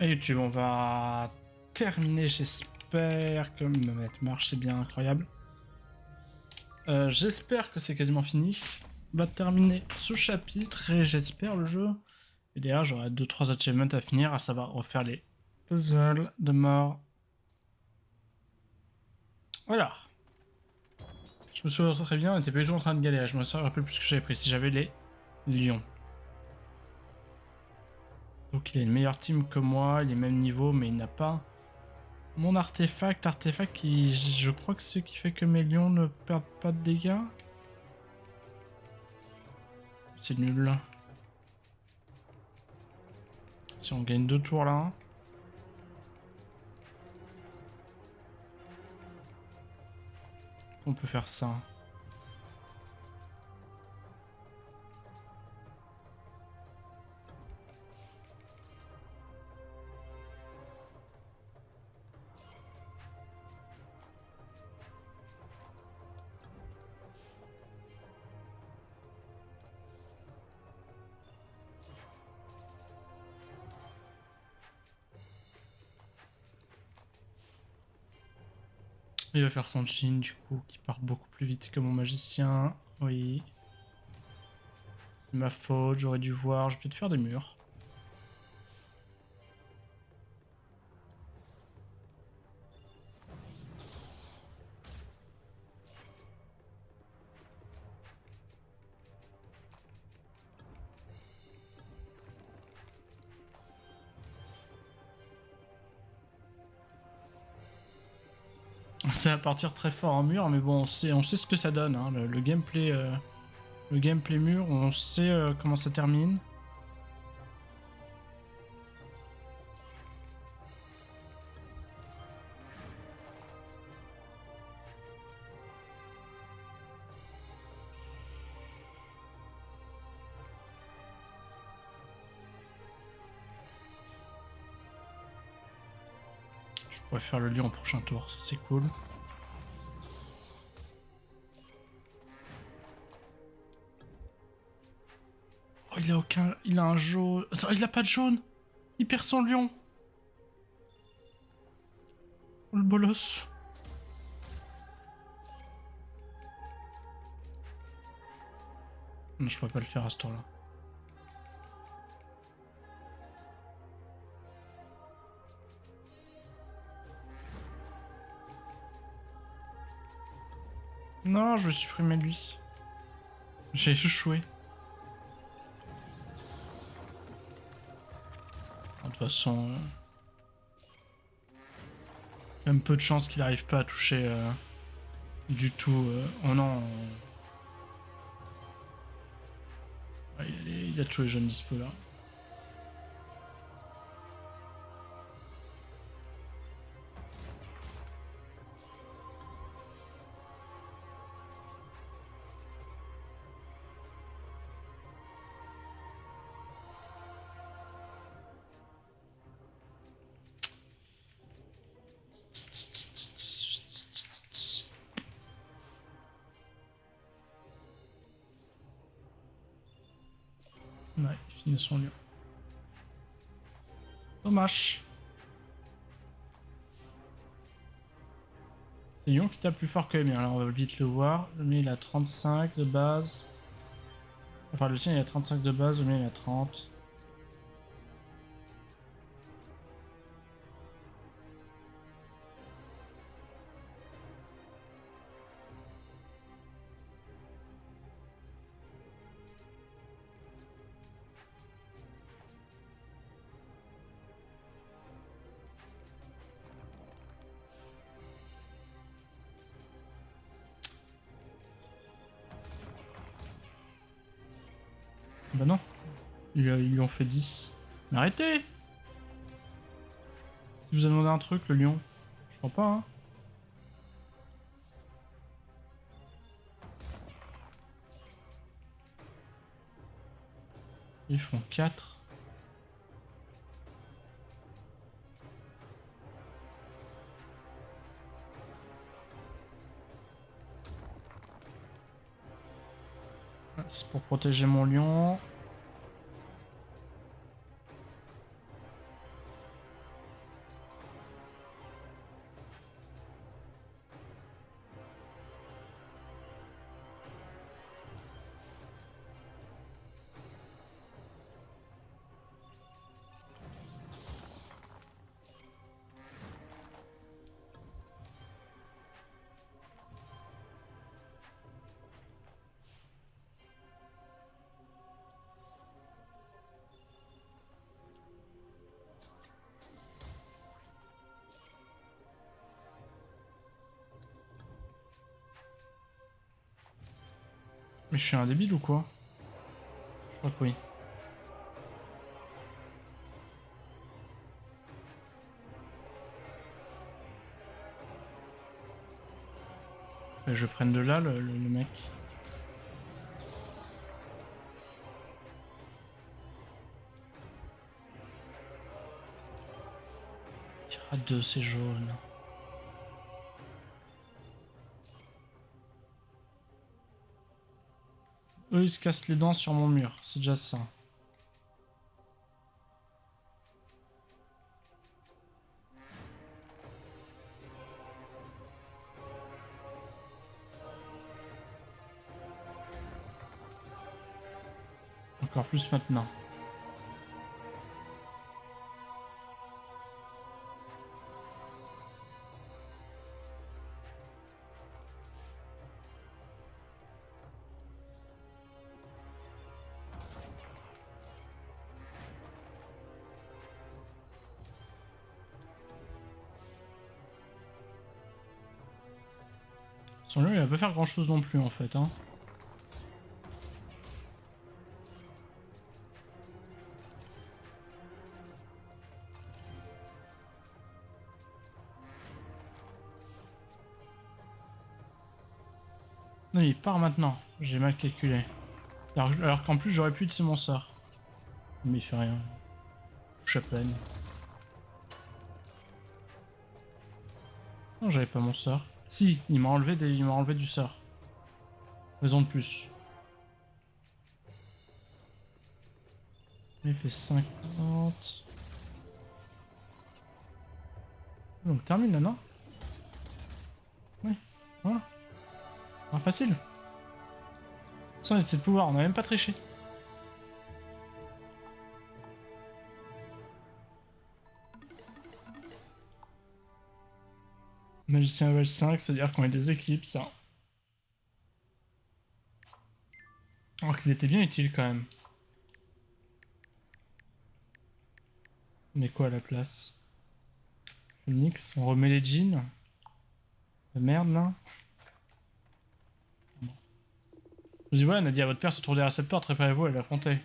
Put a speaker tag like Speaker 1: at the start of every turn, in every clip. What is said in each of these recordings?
Speaker 1: Et YouTube, on va terminer, j'espère que ma manette marche, c'est bien incroyable. J'espère que c'est quasiment fini. On va terminer ce chapitre et j'espère le jeu. Et derrière, j'aurai 2-3 achievements à finir, à savoir refaire les puzzles de mort. Voilà. Je me souviens très bien, on n'était pas du tout en train de galérer. Je me rappelle plus ce que j'avais pris. Si j'avais les lions. Donc il a une meilleure team que moi, il est même niveau, mais il n'a pas mon artefact. Artefact qui, je crois que c'est ce qui fait que mes lions ne perdent pas de dégâts. C'est nul. Si on gagne 2 tours là. On peut faire ça. Il va faire son chin du coup, qui part beaucoup plus vite que mon magicien. Oui. C'est ma faute, j'aurais dû voir. Je vais peut-être faire des murs. C'est à partir très fort en mur, mais bon, on sait ce que ça donne. Hein. Le gameplay mur, on sait comment ça termine. Je pourrais faire le lion au prochain tour, ça c'est cool. Oh, il a aucun. Il a un jaune. Il a pas de jaune. Il perd son lion. Oh, le bolos. Non, je pourrais pas le faire à ce tour-là. Non, je vais supprimer lui. J'ai échoué. De toute façon, même peu de chance qu'il n'arrive pas à toucher du tout. Oh non. Ouais, il a tous les jeunes dispo là. Ouais, il finit son lion. Dommage. C'est Lyon qui tape plus fort que le mien, alors on va vite le voir. Le mien il a 35 de base. Enfin le sien il a 35 de base, le mien il a 30. Bah non, ils lui ont fait 10. Mais arrêtez! Il vous a demandé un truc, le lion. Je crois pas, hein. Ils font 4. C'est pour protéger mon lion. Mais je suis un débile ou quoi? Je crois que oui. Je prenne de là le mec. Il tira 2, c'est jaune. Eux, ils se cassent les dents sur mon mur, c'est déjà ça. Encore plus maintenant. Son lieu, il va pas faire grand chose non plus en fait. Hein. Non, il part maintenant. J'ai mal calculé. Alors qu'en plus, j'aurais pu utiliser mon sort. Mais il fait rien. Je à peine. Non, j'avais pas mon sort. Si, il m'a enlevé du sort. Raison de plus. Il fait 50. Donc termine là, non? Oui, voilà. Ah, facile. Sans c'est de pouvoir, on a même pas triché. Magicien level 5, c'est-à-dire qu'on est des équipes, ça. Alors qu'ils étaient bien utiles quand même. Mais quoi à la place? Phoenix, on remet les jeans. La merde là. Bon. Je dis voilà, Nadia, votre père se trouve derrière cette porte, préparez-vous à l'affronter.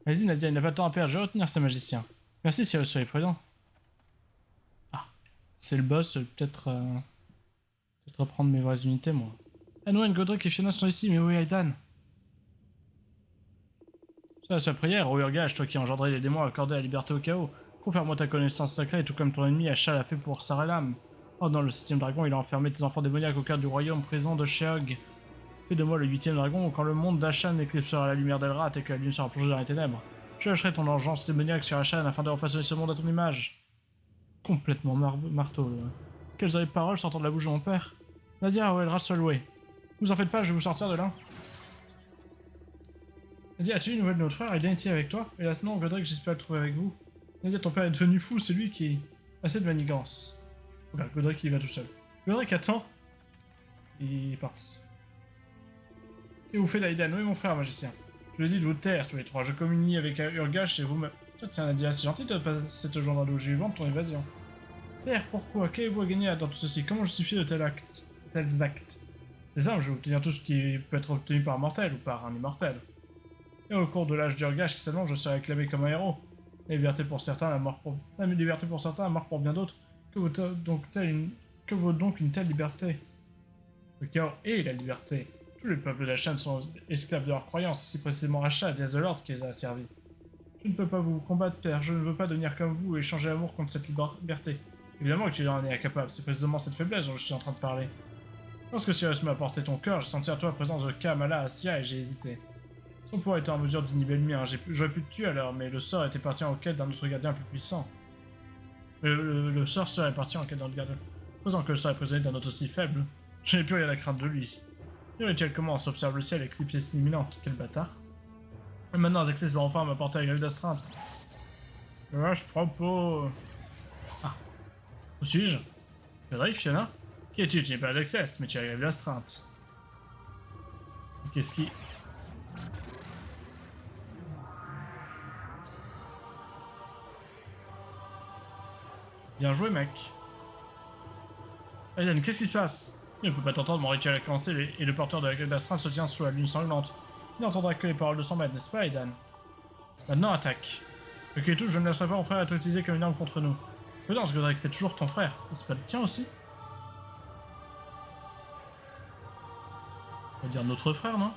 Speaker 1: Vas-y Nadia, il n'a pas de temps à perdre, je vais retenir ce magicien. Merci si soyez prudent. Ah, c'est le boss, peut-être reprendre mes vraies unités moi. Anwen, Godric et Fiona sont ici, mais où est Aidan? Ça, sa prière, ô Urgage, toi qui engendrais les démons, accordé la liberté au chaos. Confère-moi ta connaissance sacrée, tout comme ton ennemi Achal a fait pour Saralam. Oh non, le 7ème dragon, il a enfermé tes enfants démoniaques au cœur du royaume prison de Sheog. Fais de moi le 8ème dragon, quand le monde d'Ashan éclipsera la lumière d'Elrat et que la lune sera plongée dans les ténèbres. Je lâcherai ton engeance démoniaque sur Ashan afin de refaçonner ce monde à ton image. Complètement marteau, là. Quelles horribles paroles sortant de la bouche de mon père. Nadia, où est Elrat soit loué. Vous en faites pas, je vais vous sortir de là. Nadia, as-tu une nouvelle de notre frère? Aidan est-il avec toi? Hélas non, Godric, j'espère le trouver avec vous. Nadia, ton père est devenu fou, c'est lui qui... Assez de manigance. Oula, Godric il va tout seul. Godric, attends. Il est parti. Et vous faites Aidan? Oui, mon frère magicien. Je lui ai dit de vous taire, tous les trois. Je communie avec Urgash et vous me... Tiens, Nadia, c'est gentil de passer te joindre à nous. J'ai eu vent de ton évasion. Père, pourquoi? Qu'avez-vous à gagner dans tout ceci? Comment justifier de tels actes? C'est simple, je vais obtenir tout ce qui peut être obtenu par un mortel ou par un immortel. Et au cours de l'âge d'Urgash qui s'annonce, je serai acclamé comme un héros. La liberté pour certains, la mort pour... La liberté pour certains, la mort pour bien d'autres. Que vaut donc une telle liberté? Le chaos est la liberté. Tous les peuples d'Ashan sont esclaves de leurs croyances, si précisément Ashan via The Lord qui les a servis. Je ne peux pas vous combattre, père, je ne veux pas devenir comme vous et changer l'amour contre cette liberté. Évidemment que tu en es incapable, c'est précisément cette faiblesse dont je suis en train de parler. Lorsque Sirius m'a apporté ton cœur, j'ai senti à toi la présence de Kamala Assia et j'ai hésité. Son pouvoir était en mesure d'inhiber le mien, j'aurais pu te tuer alors, mais le sort était parti en quête d'un autre gardien plus puissant. Le sorcier est parti en quête d'un gardien. Posant que le sort est prisonnier d'un autre aussi faible, je n'ai plus rien à craindre de lui. Le rituel commence, observe le ciel avec 6 pièces imminentes, quel bâtard. Et maintenant, Zexis va enfin m'apporter la grève d'astreinte. Je propos... Ah. Où suis-je? Godric, Fiona? Qui es-tu? Tu n'es pas Zexis, mais tu as la grève d'astreinte. Qu'est-ce qui... Bien joué, mec. Aiden, qu'est-ce qui se passe? Il ne peut pas t'entendre, mon rituel a commencé et le porteur de la gueule d'Astra se tient sous la lune sanglante. Il n'entendra que les paroles de son maître, n'est-ce pas, Aidan? Maintenant, attaque. Ok, tout, je ne laisserai pas mon frère être utilisé comme une arme contre nous. Prudence, Godric, c'est toujours ton frère. C'est pas le tien aussi? On va dire notre frère, non?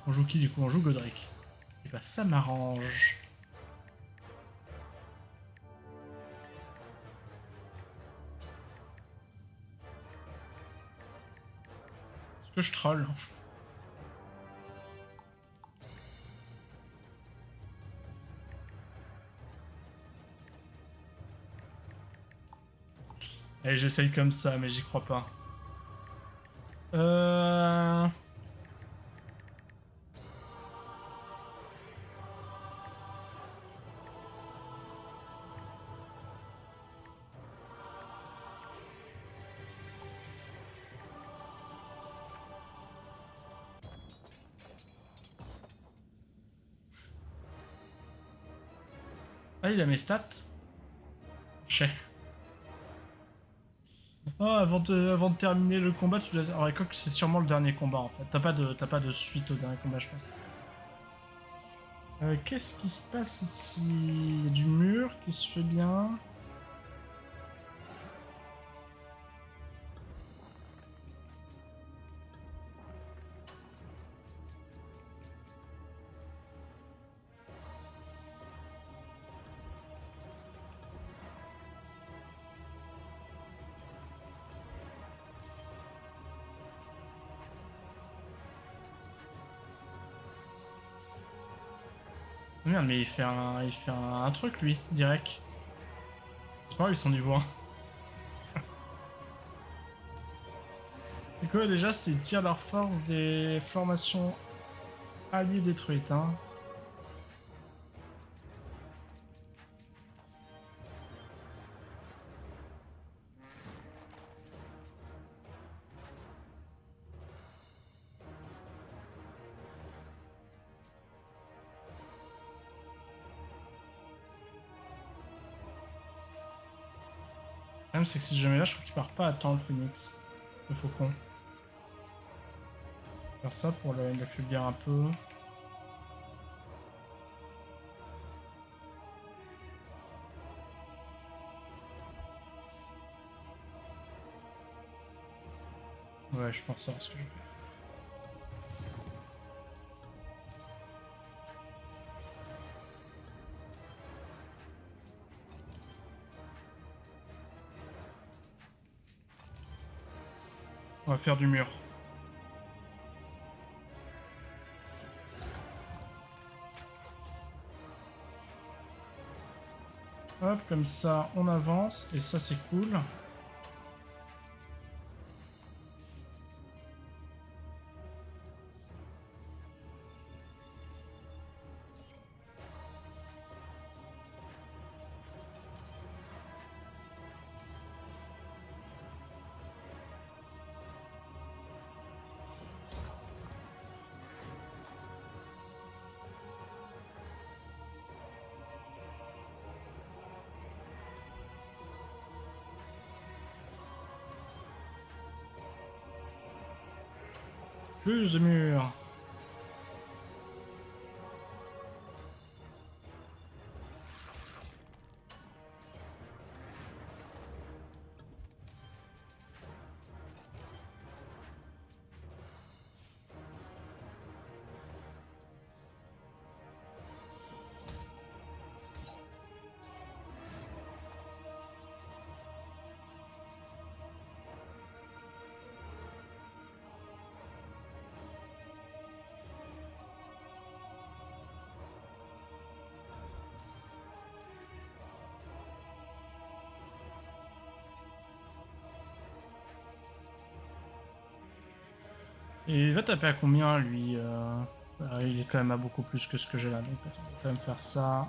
Speaker 1: On joue qui du coup? On joue Godric. Et bah ça m'arrange. Est-ce que je troll? Allez, j'essaye comme ça, mais j'y crois pas. Ah, il a mes stats? Chais. Ah, avant de terminer le combat, tu dois... Alors, quoi que c'est sûrement le dernier combat, en fait. T'as pas de suite au dernier combat, je pense. Qu'est-ce qui se passe ici? Il y a du mur qui se fait bien. Merde, mais il fait un truc, lui, direct. C'est pas grave, ils sont niveau 1. C'est quoi déjà? C'est ils tirent leur force des formations alliées détruites, hein. Le problème, c'est que si jamais là, je trouve qu'il part pas à temps, le Phoenix. Le faucon. Faire ça pour l'affaiblir un peu. Ouais, je pense savoir ce que je vais faire. On va faire du mur. Hop, comme ça, on avance. Et ça, c'est cool. Plus de murs. Et il va taper à combien, lui il est quand même à beaucoup plus que ce que j'ai là, donc on va quand même faire ça.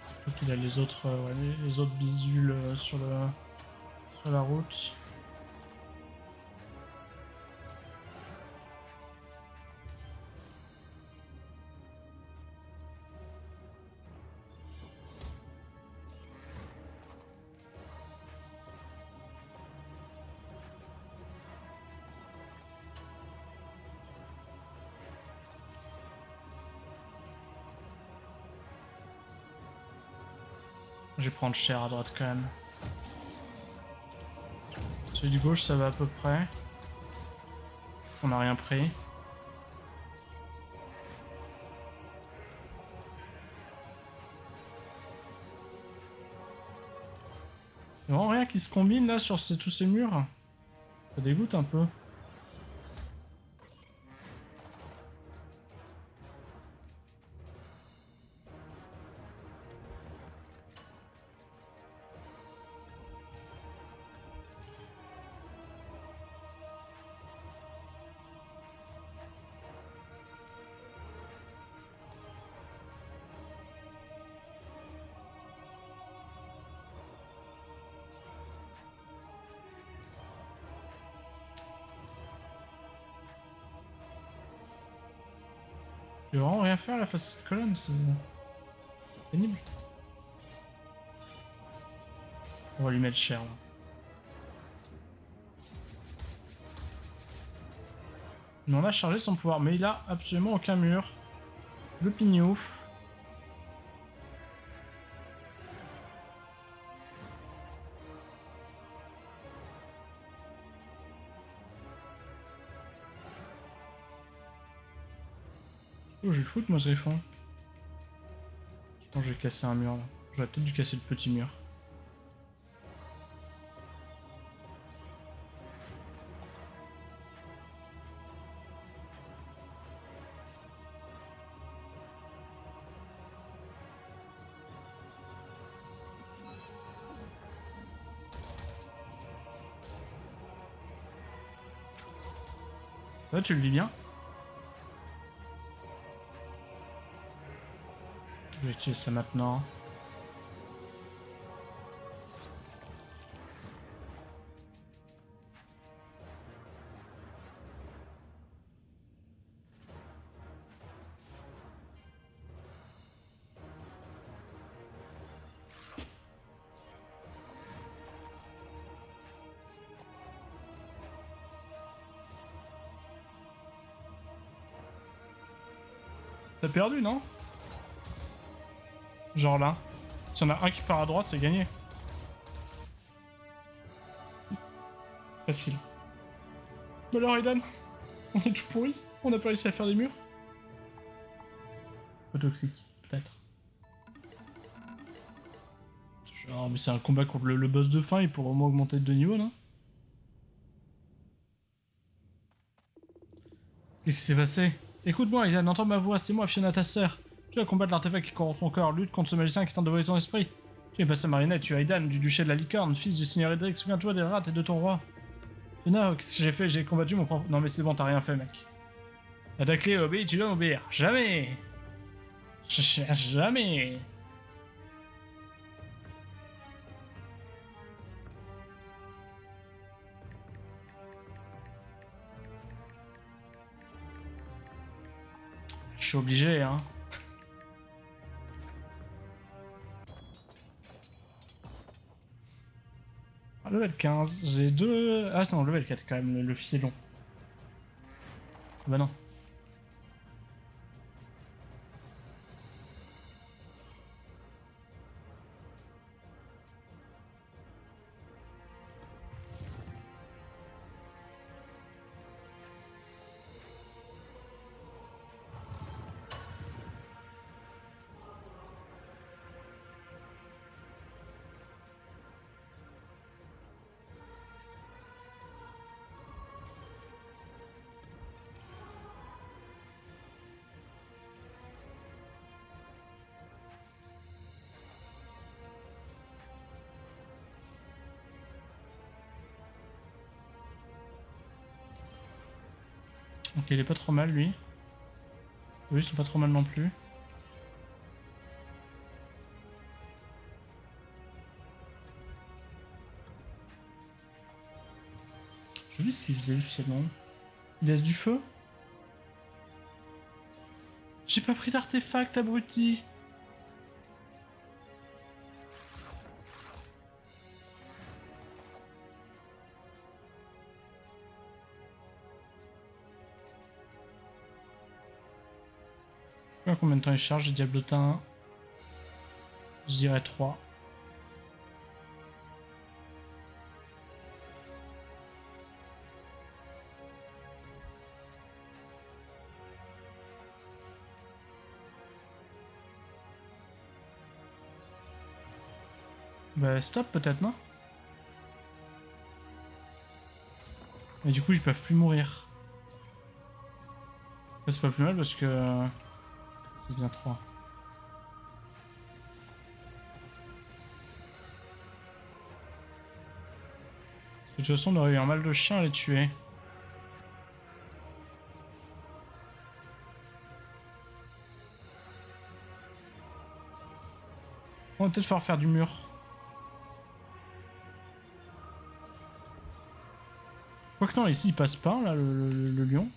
Speaker 1: Surtout qu'il a les autres, les autres bidules sur la route. Je vais prendre cher à droite quand même. Celui du gauche, ça va à peu près. On n'a rien pris. Il y a vraiment rien qui se combine là sur tous ces murs. Ça dégoûte un peu. Je vais vraiment rien faire là face à cette colonne, c'est pénible. On va lui mettre cher là. Mais on a chargé son pouvoir, mais il a absolument aucun mur. Le pignou. Oh, je vais foutre moi ce griffon. Je pense que je vais casser un mur là. J'aurais peut-être dû casser le petit mur. Là, tu le vis bien. Je vais utiliser ça maintenant. T'as perdu, non? Genre là. Si on a un qui part à droite, c'est gagné. Facile. Bah alors, Aidan, on est tout pourri. On n'a pas réussi à faire des murs. Pas toxique, peut-être. Genre, mais c'est un combat contre le boss de fin, il pourrait au moins augmenter de 2 niveaux, là. Qu'est-ce qui s'est passé? Écoute-moi, Aidan, entends ma voix, c'est moi, Fiona, ta sœur. Tu vas combattre l'artefact qui corrompt son corps, lutte contre ce magicien qui tente de voler ton esprit. Tu es pas sa marionnette, tu es Aidan, du duché de la licorne, fils du seigneur Edric, souviens-toi des rats et de ton roi. Fiona, qu'est-ce que j'ai fait? J'ai combattu mon propre... Non mais c'est bon, t'as rien fait, mec. À ta clé, obéis, tu dois m'obéir. Jamais. Jamais. Je suis obligé, hein. Level 15, j'ai deux... Ah non, level 4 quand même, le filon. Bah non. Ok, il est pas trop mal, lui. Eux, ils sont pas trop mal non plus. J'ai vu ce qu'il faisait, le filon. Il laisse du feu? J'ai pas pris d'artefact, abruti. Je sais pas combien de temps il charge, Diablotin 1. Je dirais 3. Bah stop peut-être, non? Et du coup ils peuvent plus mourir. Ça, c'est pas plus mal parce que... c'est bien 3. De toute façon on aurait eu un mal de chien à les tuer. On va peut-être falloir faire du mur. Quoique non, ici il passe pas, là, le lion.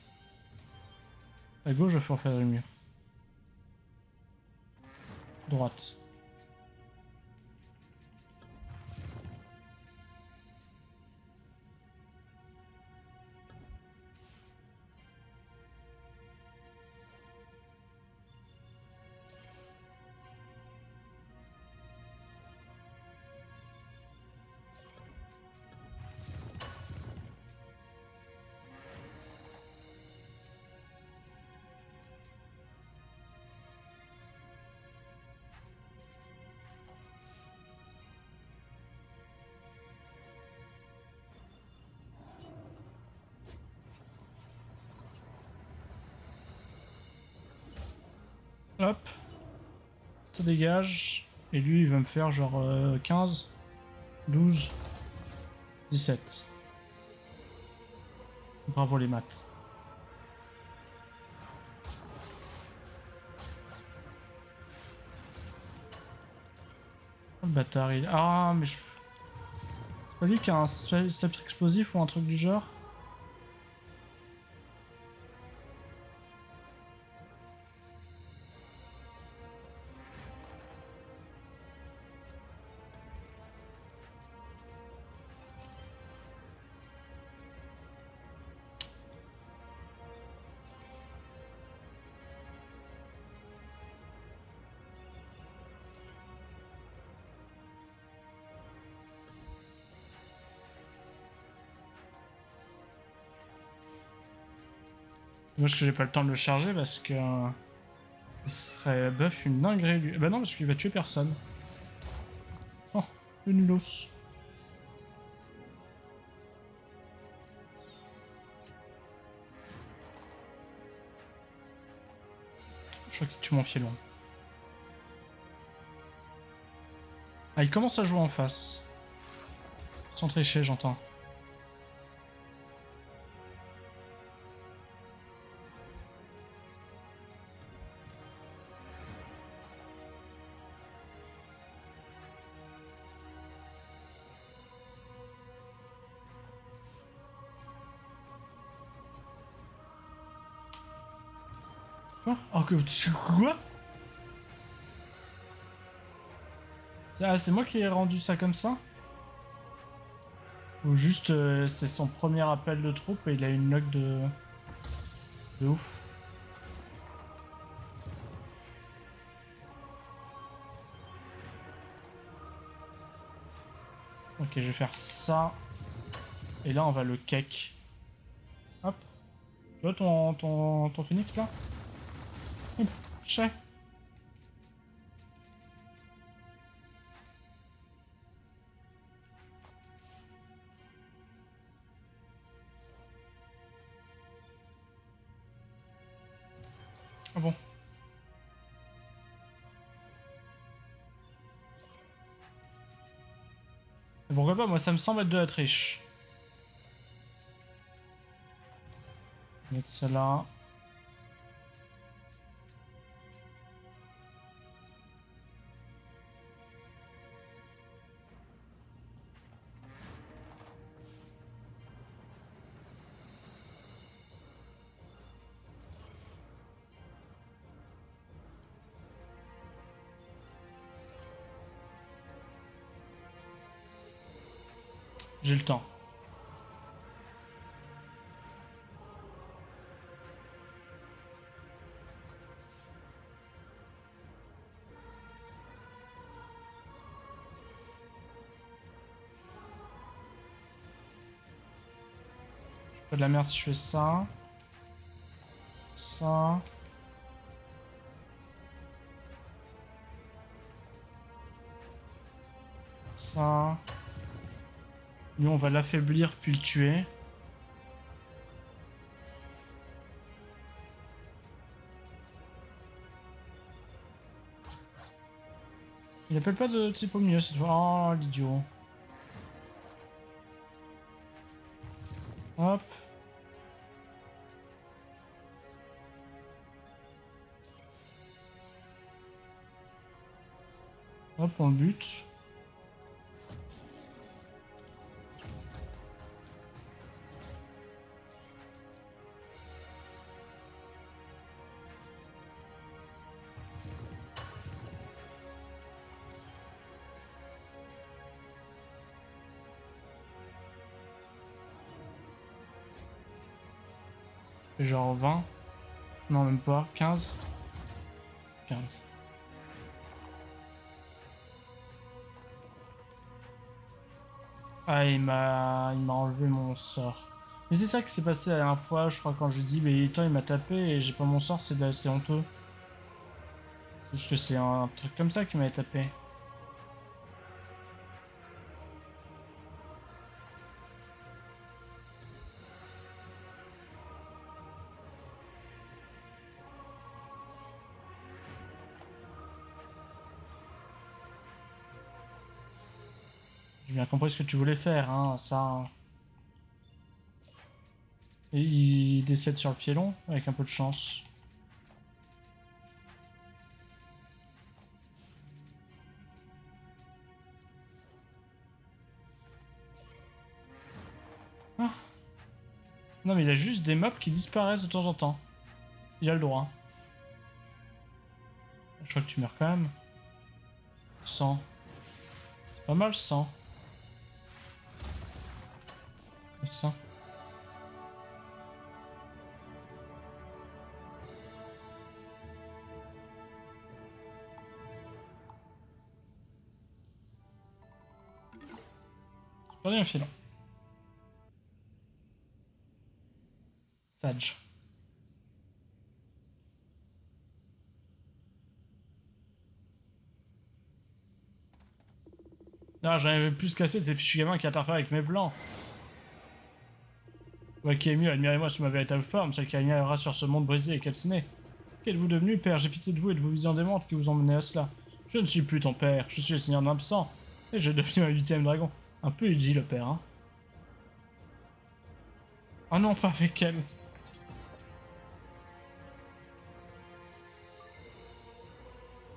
Speaker 1: À gauche, il va falloir faire du mur. Droite. Hop. Ça dégage. Et lui, il va me faire genre 15, 12, 17. Bravo les maths. Oh, le bâtard, il... Ah, mais je... C'est pas lui qui a un sceptre explosif ou un truc du genre? Moi, que j'ai pas le temps de le charger parce que... il serait buff une dinguerie, lui. Bah non, parce qu'il va tuer personne. Oh, le nulos. Je crois qu'il tue mon filon. Ah, il commence à jouer en face. Sans tricher, j'entends. Quoi? Oh, que... Quoi? Ah, c'est moi qui ai rendu ça comme ça? Ou juste c'est son premier appel de troupe et il a une luck de ouf. Ok, je vais faire ça. Et là, on va le cake. Hop. Tu vois ton phoenix là? Hop, chez. Ah bon. Et pourquoi pas? Moi, ça me semble être de la triche. Je vais mettre ça là. J'ai le temps. Je fais de la merde si je fais ça. Ça. Ça. ça. Lui, on va l'affaiblir puis le tuer. Il appelle pas de type au milieu cette fois. Oh, l'idiot. Hop. Hop, on le bute. Genre 20. Non, même pas. 15. 15. Ah, il m'a enlevé mon sort. Mais c'est ça qui s'est passé la dernière fois, je crois, quand je lui dis, mais attends, il m'a tapé et j'ai pas mon sort, c'est honteux. C'est juste que c'est un truc comme ça qui m'avait tapé. J'ai bien compris ce que tu voulais faire, hein, ça. Et il décède sur le fielon, avec un peu de chance. Ah. Non, mais il a juste des mobs qui disparaissent de temps en temps. Il a le droit. Je crois que tu meurs quand même. 100. C'est pas mal, 100. 100. J'ai perdu un filon. Sage. Non, j'en avais plus cassé de ces fichus gamins qui interfèrent avec mes plans. Ouais, qui est mieux, admirez-moi sur ma véritable forme, celle qui régnera sur ce monde brisé et calciné. Qu'êtes-vous devenu, père? J'ai pitié de vous et de vos visions démentes qui vous ont mené à cela. Je ne suis plus ton père, je suis le seigneur de l'absent, et j'ai devenu un 8ème dragon. Un peu edgy, le père, hein. Oh non, pas avec elle.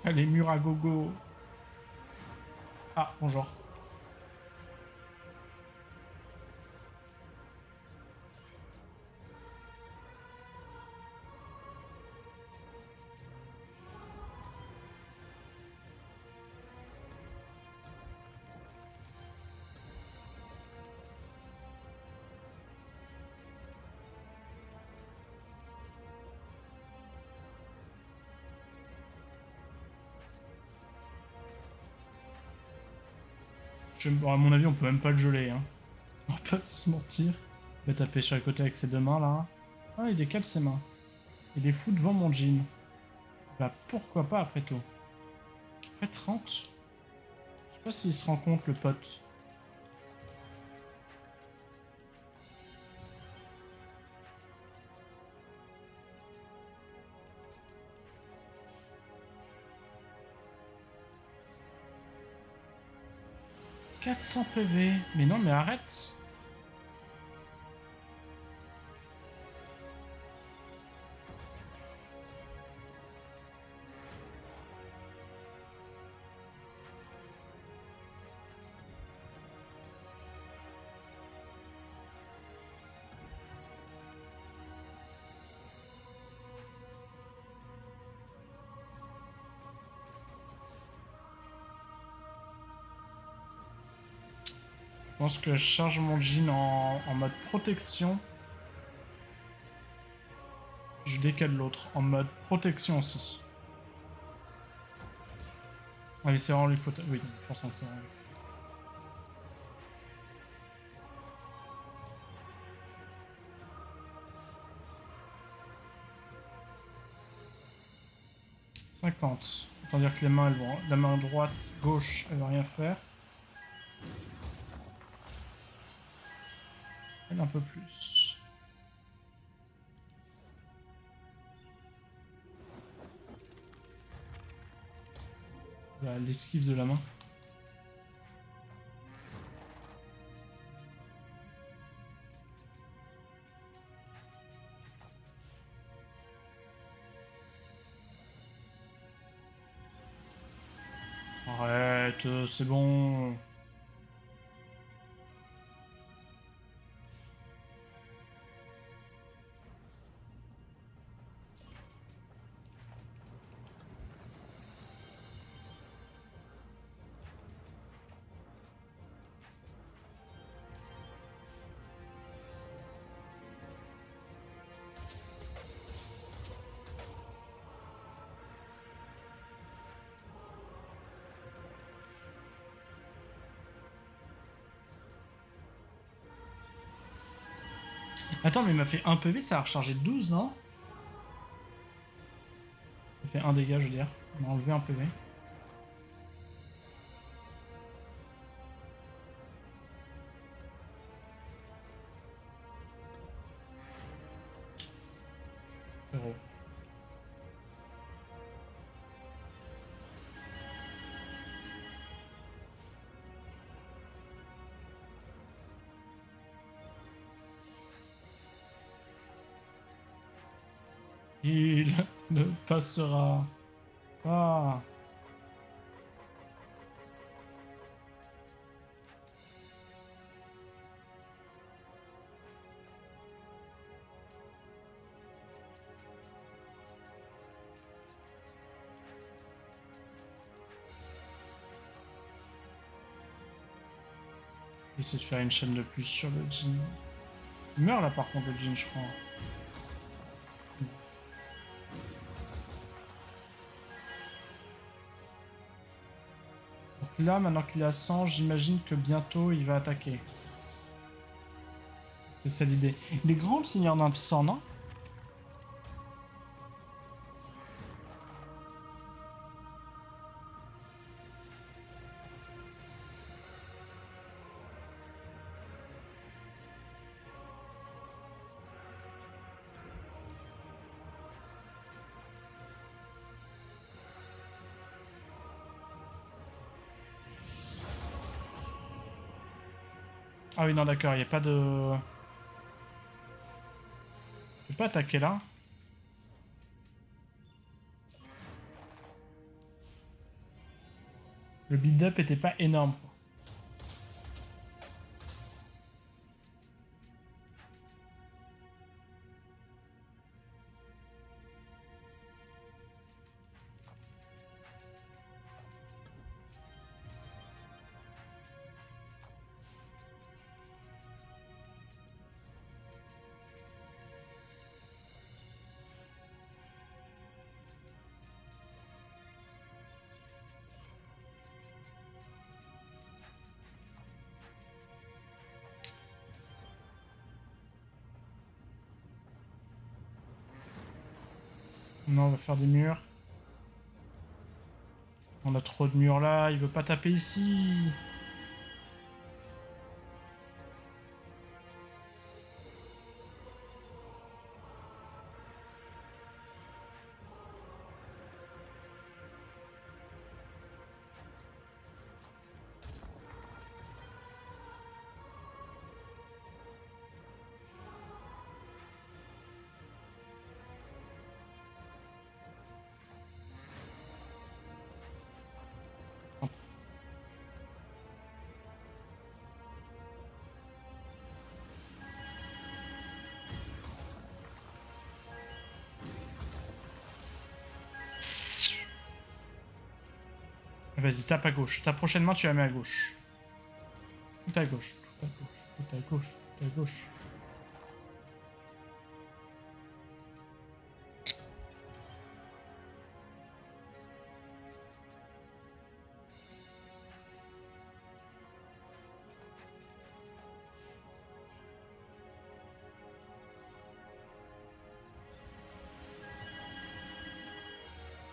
Speaker 1: Elle est mûre à gogo. Ah, bonjour. Bon, à mon avis, on peut même pas le geler, hein. On va pas se mentir. Il va taper sur les côtés avec ses deux mains, là. Ah, il décale ses mains. Il est fou devant mon jean. Bah, pourquoi pas, après tout. Après 30. Je sais pas s'il se rend compte, le pote. « 400 PV. Mais non, mais arrête. Je pense que je charge mon jean en mode protection. Je décale l'autre en mode protection aussi. Ah mais c'est vraiment lui faut... Oui, je pense que c'est vraiment lui. « 50. Autant dire que les mains, elles vont... La main droite, gauche, elle va rien faire. Elle un peu plus. Voilà, l'esquive de la main. Arrête, c'est bon. Attends, mais il m'a fait 1 PV, ça a rechargé 12, non? Il fait 1 dégât, je veux dire. On a enlevé 1 PV. Zéro. Il ne passera pas. Essayer de faire une chaîne de plus sur le jean. Il meurt là par contre le jean, je crois. Donc là, maintenant qu'il est à 100, j'imagine que bientôt il va attaquer. C'est ça l'idée. Il est grand le seigneur d'Impuissant, non? Ah oui, non, d'accord, il n'y a pas de... Je peux pas attaquer là. Le build-up était pas énorme. Non, on va faire des murs. On a trop de murs là, il veut pas taper ici. Vas-y, tape à gauche. Ta prochaine main, tu la mets à gauche. Tout à gauche, tout à gauche, tout à gauche, tout à gauche.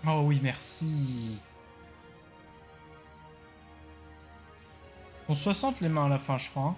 Speaker 1: Oh oui, merci. On 60 les mains à la fin, je crois. Hein.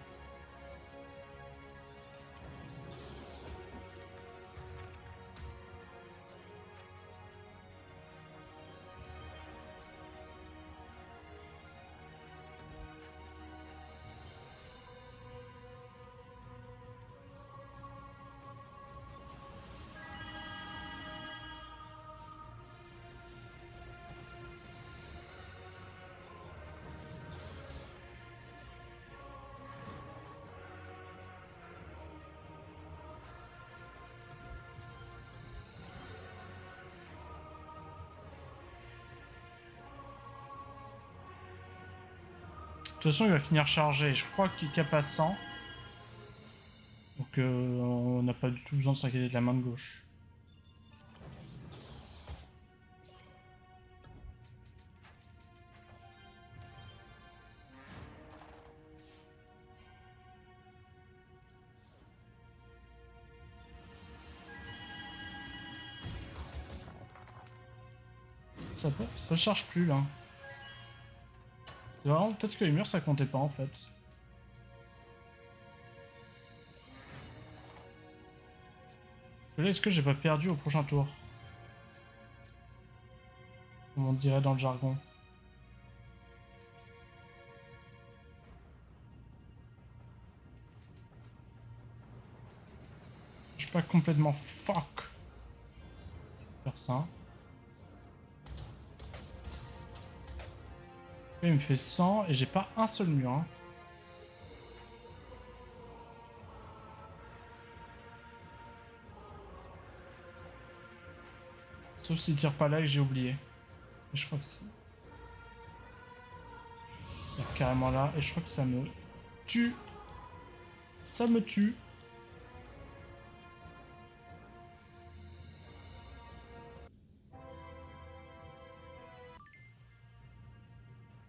Speaker 1: toute façon, il va finir chargé. Je crois qu'il cap à 100. Donc on n'a pas du tout besoin de s'inquiéter de la main de gauche. Ça charge plus là. C'est vraiment peut-être que les murs ça comptait pas en fait. Là, est-ce que j'ai pas perdu au prochain tour? Comme on dirait dans le jargon. Je suis pas complètement fuck. Faire ça. Il me fait 100 et j'ai pas un seul mur. Hein. Sauf s'il tire pas là et que j'ai oublié. Et je crois que si. Il tire carrément là et je crois que ça me tue. Ça me tue.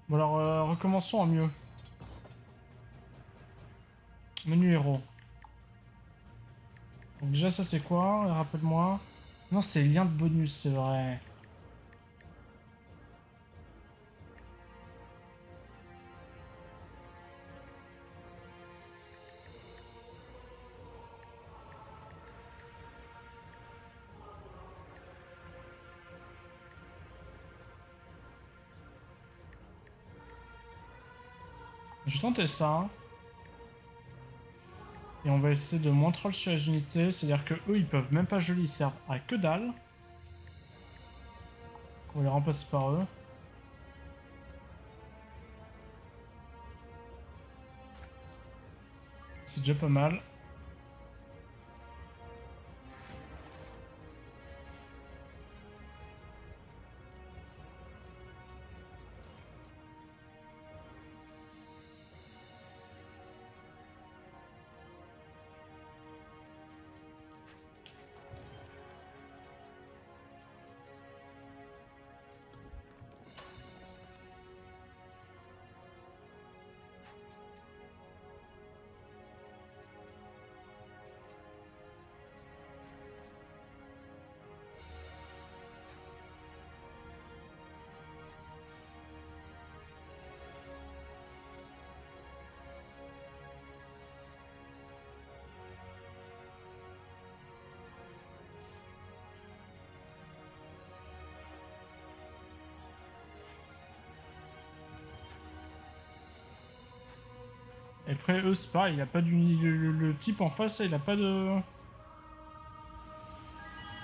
Speaker 1: Bon alors recommençons en mieux. Menu héros. Donc déjà ça c'est quoi? Rappelle-moi. Non c'est lien de bonus c'est vrai. Je vais tenter ça. Et on va essayer de moins troll sur les unités. C'est-à-dire que eux ils peuvent même pas geler, ils servent à que dalle. On va les remplacer par eux. C'est déjà pas mal. Et après eux c'est pareil, il a pas le type en face il a pas de...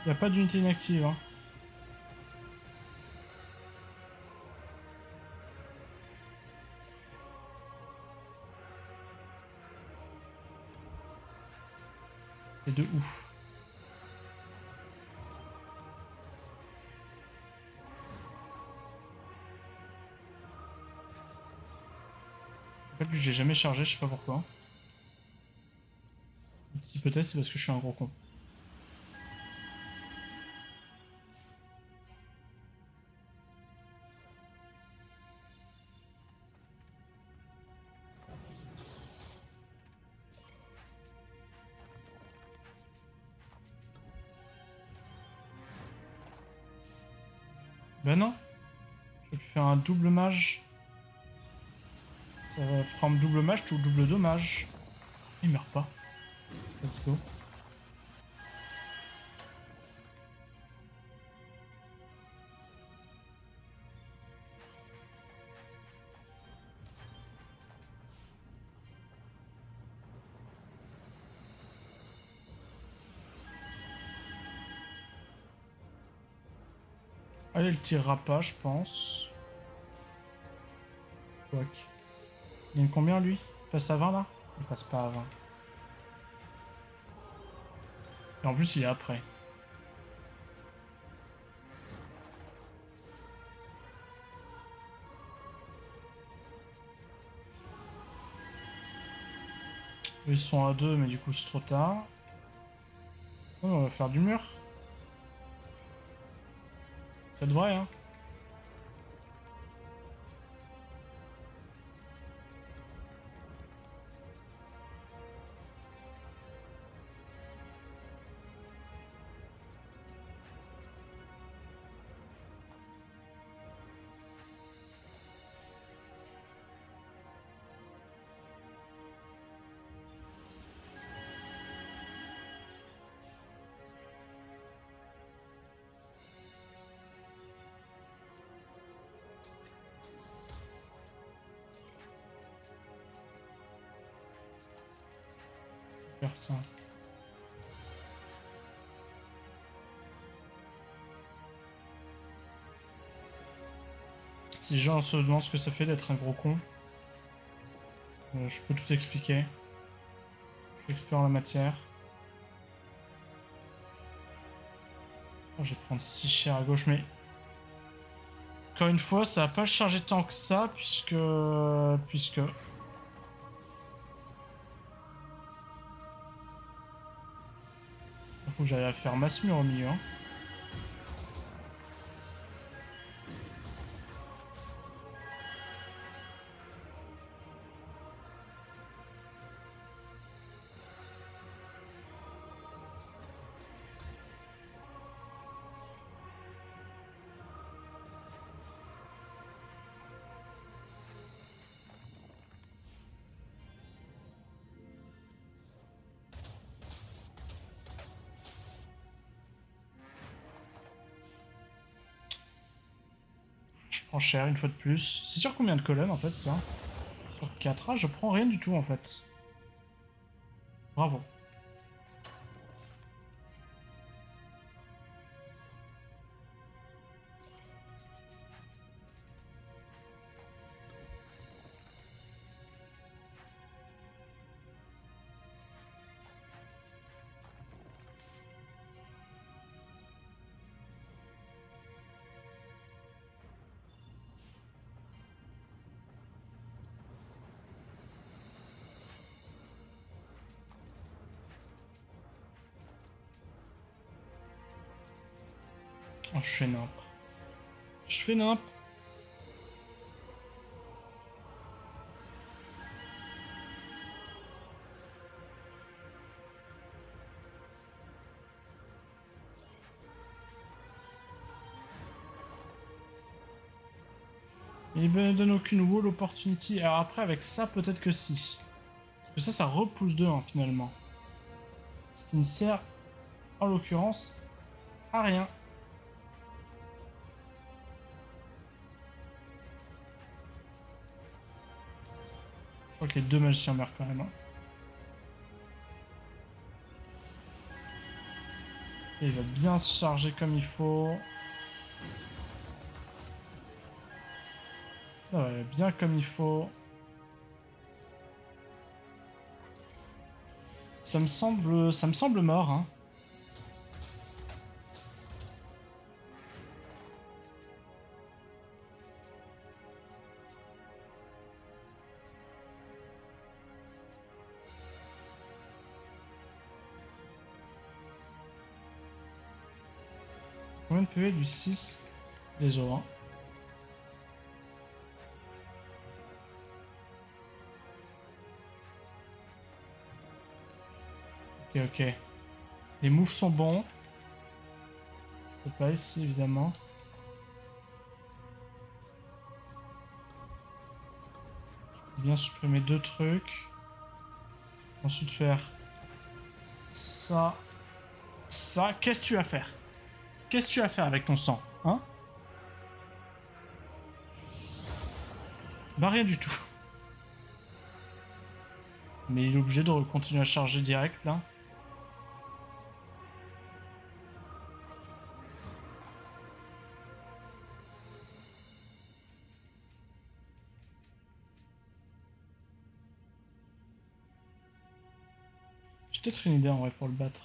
Speaker 1: Il a pas d'unité inactive. Hein. C'est de ouf. En fait, lui, j'ai jamais chargé, je sais pas pourquoi. Une petite hypothèse, c'est parce que je suis un gros con. Ben non. J'ai pu faire un double mage. Ça fera un double mage ou double dommage. Il meurt pas. Let's go. Allez, il tirera pas, je pense. Quoique. Il gagne combien, lui? Il passe à 20, là? Il passe pas à 20. Et en plus, il est après. Ils sont à 2, mais du coup c'est trop tard. Oh, on va faire du mur. Ça devrait, hein. Faire ça. Si les gens se demandent ce que ça fait d'être un gros con, je peux tout expliquer. Je suis expert en la matière. Oh, je vais prendre 6 chers à gauche, mais... Encore une fois, ça va pas charger tant que ça, puisque... Du coup, j'arrive à faire masse mur au milieu, hein. Je prends cher une fois de plus. C'est sur combien de colonnes en fait ça? Sur 4. Ah, je prends rien du tout en fait. Bravo. Oh, je fais nimp. Je fais nimp. Il ne donne aucune wall opportunity. Alors après, avec ça, peut-être que si. Parce que ça repousse 2 hein, finalement. Ce qui ne sert, en l'occurrence, à rien. Je crois que les 2 magiciens meurent quand même. Hein. Et il va bien se charger comme il faut. Ah ouais, bien comme il faut. Ça me semble mort, hein. Combien de PV du 6 des os, hein. Ok, ok. Les moves sont bons. Je peux pas ici, évidemment. Je peux bien supprimer 2 trucs. Ensuite faire ça. Ça. Qu'est-ce que tu vas faire? Qu'est-ce que tu vas faire avec ton sang? Hein? Bah rien du tout. Mais il est obligé de continuer à charger direct, là. J'ai peut-être une idée en vrai pour le battre.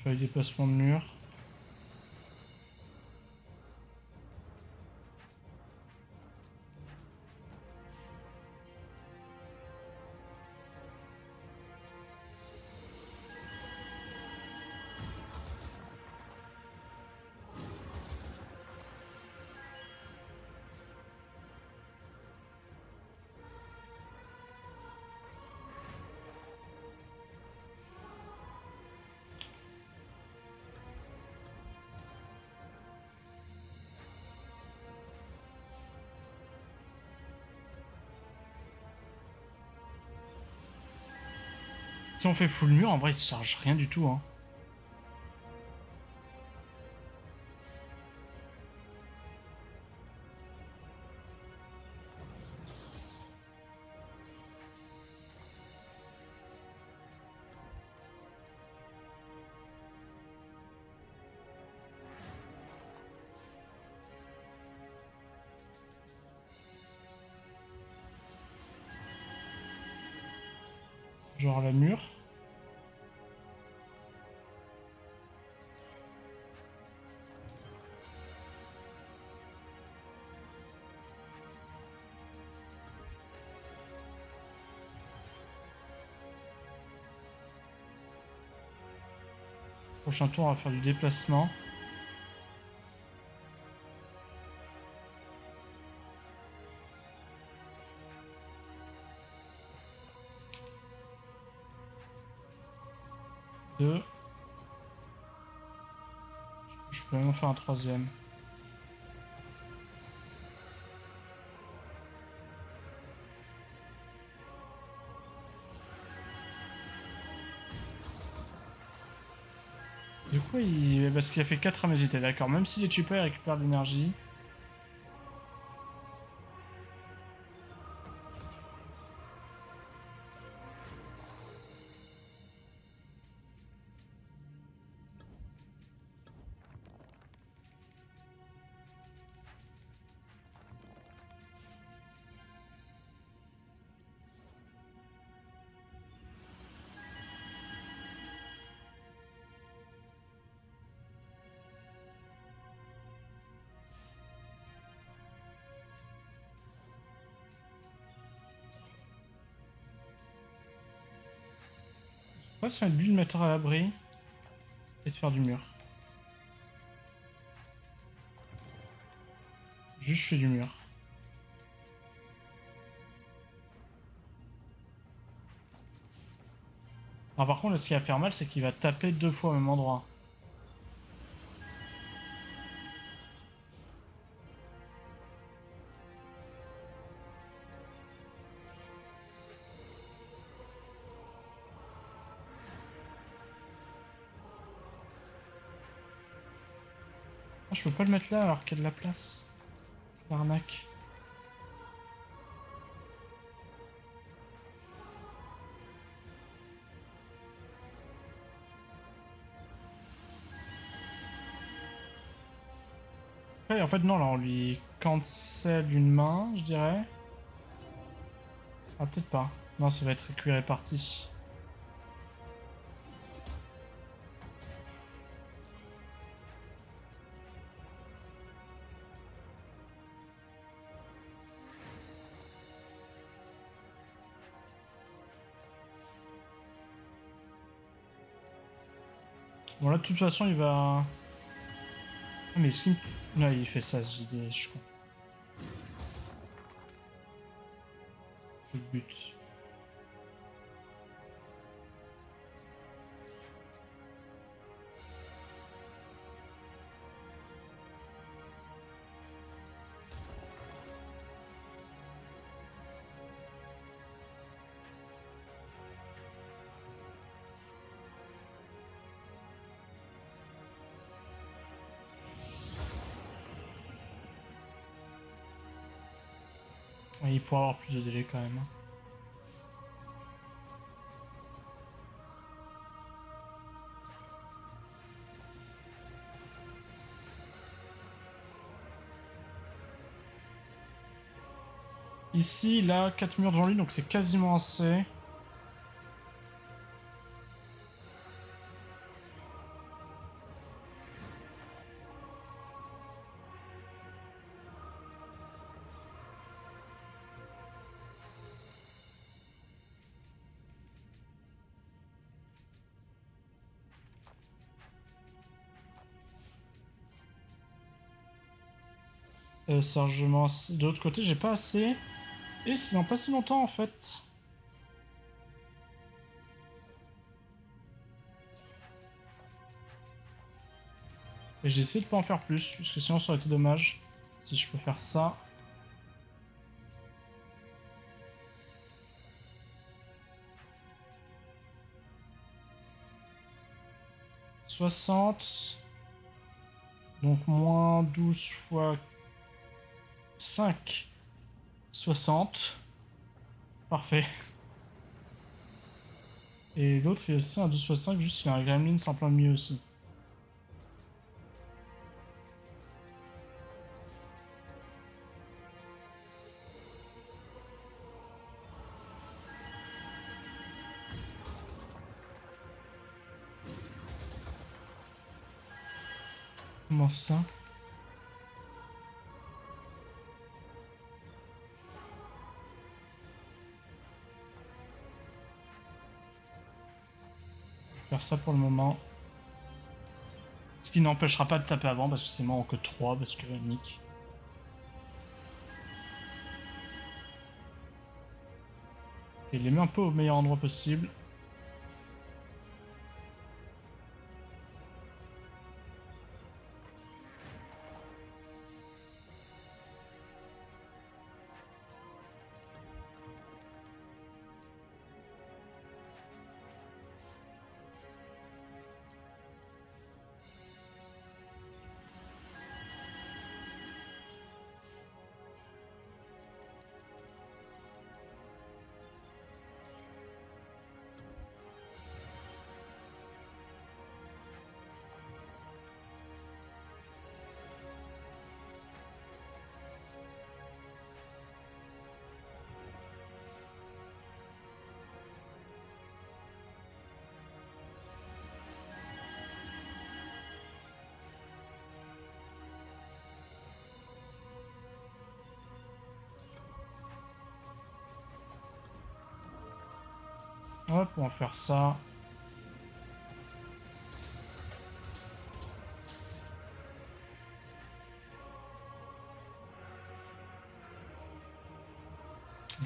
Speaker 1: Pas eu déplacement de mur. Si on fait full mur, en vrai, il se charge rien du tout. Hein. Genre la mur. Prochain tour, on va faire du déplacement. Deux. Je peux même en faire un troisième. Du coup, parce qu'il a fait 4 amésités, d'accord. Même s'il est cheaper, il récupère de l'énergie. On va se mettre lui le mettre à l'abri et de faire du mur. Juste je fais du mur. Alors par contre, ce qui va faire mal, c'est qu'il va taper 2 fois au même endroit. Ah, je peux pas le mettre là alors qu'il y a de la place. L'arnaque. Ouais, en fait, non, là, on lui cancel une main, je dirais. Ah, peut-être pas. Non, ça va être récupéré parti. Bon, là, de toute façon, il va... Ah, mais est-ce qu'il... Non, il fait ça, je suis con. C'est le but. Ouais, il pourra avoir plus de délai quand même. Hein. Ici, il a 4 murs devant lui, donc c'est quasiment assez. Chargement. De l'autre côté, j'ai pas assez. Et c'est dans pas si longtemps en fait. Et j'ai essayé de pas en faire plus, parce que sinon ça aurait été dommage. Si je peux faire ça. « 60. Donc moins 12 fois 5. 60. Parfait. Et l'autre, il y a aussi un 12 fois 5, juste il y a un gremlin en plein milieu aussi. Comment ça? Je vais faire ça pour le moment. Ce qui n'empêchera pas de taper avant, parce que c'est mort en que 3, parce que Nick. Et les met un peu au meilleur endroit possible. Hop, on va faire ça.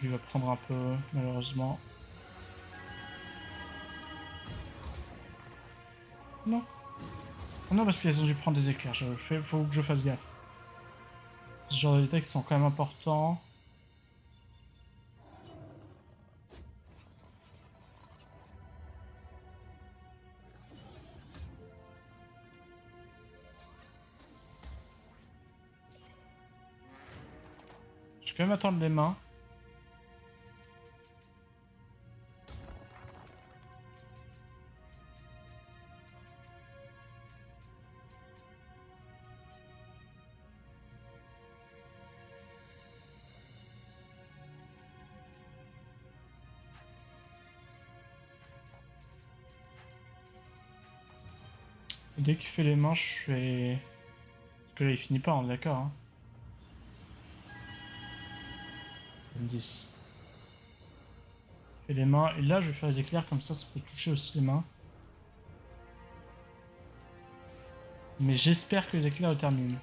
Speaker 1: Lui va prendre un peu, malheureusement. Non. Ah non, parce qu'ils ont dû prendre des éclairs. Faut que je fasse gaffe. Ce genre de détails qui sont quand même importants. Je vais quand même attendre les mains. Et dès qu'il fait les mains, je fais... Parce que là, il finit pas, on est d'accord. Hein. 10. Et les mains, et là je vais faire les éclairs comme ça peut toucher aussi les mains. Mais j'espère que les éclairs le terminent.